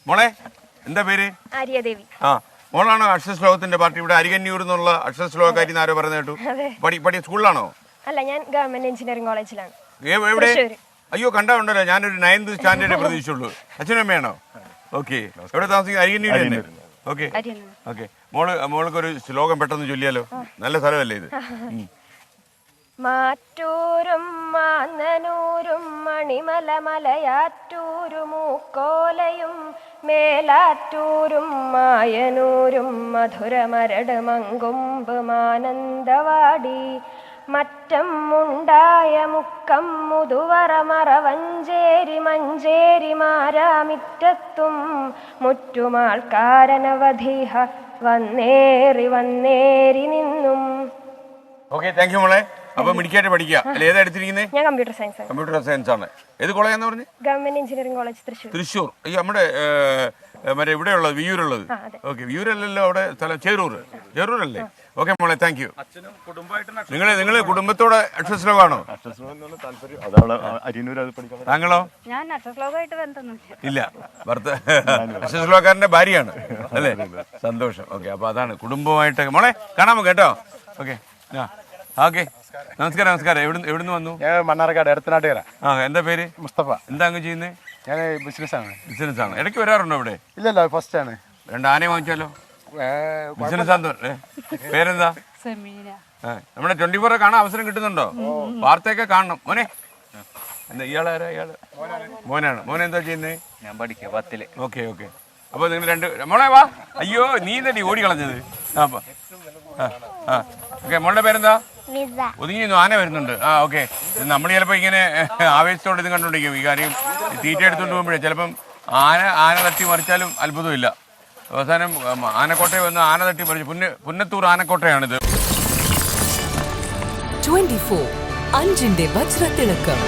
മോളെ എന്താ പേര്? ആര്യദേവി. ആ മോളാണോ അക്ഷരശ്ലോകത്തിന്റെ പാർട്ടി? ഇവിടെ അരികന്നൂർ എന്നുള്ള അക്ഷരശ്ലോകക്കാരി ആരോ പറഞ്ഞു കേട്ടു. പഠി സ്കൂളിലാണോ? അല്ല, ഞാൻ ഗവൺമെന്റ് എഞ്ചിനീയറിംഗ് കോളേജിലാണ്. എവിടെ? അയ്യോ കണ്ടോ ഞാനൊരു 9th സ്റ്റാൻഡേർഡ് പ്രതീക്ഷിച്ചുള്ളൂ. അച്ഛനും അമ്മയാണോ? ഓക്കെ. എവിടെ താമസിക്കുന്നത്? അരികന്നൂർ തന്നെ. Okay okay. മോൾക്കൊരു ശ്ലോകം പെട്ടെന്ന് ചൊല്ലിയാലോ? നല്ല സ്ഥലമല്ലേ ഇത്? മാറ്റൂരും മാന്നനൂരും മണിമല മലയാറ്റൂരും മൂക്കോലയും മേലാറ്റൂരും മായനൂരും മധുരമരട് മങ്കൊമ്പ് മാനന്തവാടി മറ്റം മുണ്ടായ മുക്കം മുതുവറ മറവഞ്ചേരി മഞ്ചേരി മാരാമിറ്റത്തും മുറ്റുമാൾക്കാരനവധിഹ വന്നേറി നിന്നും. ഓക്കെ, താങ്ക് യു മോളെ. അപ്പൊ മിടിക്കായിട്ട് പഠിക്കുക. അല്ലെ ഏതാ എടുത്തിരിക്കുന്നത്? ഞാൻ കമ്പ്യൂട്ടർ സയൻസ്. കമ്പ്യൂട്ടർ സയൻസ് ആണ്. ഏത് കോളേജാന്ന് പറഞ്ഞു? Government engineering college Thrissur. ഈ നമ്മുടെ മറ്റേ ഇവിടെയുള്ളത് വിയൂരുള്ളത്. ഓക്കെ, വിയൂരല്ലല്ലോ അവിടെ സ്ഥലം? ചേറൂരല്ലേ? ഓക്കെ മോളെ, താങ്ക് യു. നിങ്ങള് കുടുംബത്തോടെ അക്ഷരശ്ലോകമാണോ? താങ്കളോ? ഞാൻ അക്ഷരശ്ലോകമായിട്ട് ബന്ധമൊന്നുമില്ല. ഇല്ല, അക്ഷരശ്ലോകക്കാരന്റെ ഭാര്യയാണ് അല്ലേ? സന്തോഷം. ഓക്കെ, അപ്പൊ അതാണ് കുടുംബമായിട്ട്. മോളെ കാണാമോ? കേട്ടോ. Okay okay. നമസ്കാരം. എവിടുന്ന് വന്നു? മണ്ണാർക്കാട് എടത്തനാട്ടുകര. എന്താ പേര്? മുസ്തഫ. എന്താ അങ്ങ് ചെയ്യുന്നത്? ഞാൻ ബിസിനസ്സാണ്. ഇടയ്ക്ക് വരാറുണ്ടോ ഇവിടെ? ഇല്ലല്ലോ, ഫസ്റ്റ് ആണ്. 2 ആനയെ വാങ്ങിച്ചാലോ? ബിസിനസ് ആണെന്ന്. പേരെന്താ? നമ്മുടെ 24 കാണാൻ അവസരം കിട്ടുന്നുണ്ടോ? വാർത്തയൊക്കെ കാണണം മോനെ. എന്താ ഇയാളാരാ? മോനാണ്. മോനെന്താ ചെയ്യുന്നത്? ഞാൻ പഠിക്കുക 10ല്. ഓക്കെ. അപ്പൊ നിങ്ങൾ 2 മോളെ വാ. അയ്യോ നീ തന്നെ ഓടി കളഞ്ഞത്. ഓക്കെ, മോളുടെ പേരെന്താ? ഒതുങ്ങി. ആന വരുന്നുണ്ട്. ഓക്കെ. നമ്മൾ ചിലപ്പോൾ ഇങ്ങനെ ആവേശത്തോടെ ഇത് കണ്ടുകൊണ്ടിരിക്കും. ഈ കാര്യം തീറ്റ എടുത്തുകൊണ്ട് പോകുമ്പോഴേ ചിലപ്പം ആന തട്ടി മറിച്ചാലും അത്ഭുതമില്ല. അവസാനം ആനക്കോട്ടയിൽ വന്ന് ആന തട്ടി മറിച്ച് പുന്നത്തൂർ ആനക്കോട്ടയാണിത്. 24 അഞ്ചിന്റെ വജ്രത്തിളക്കം.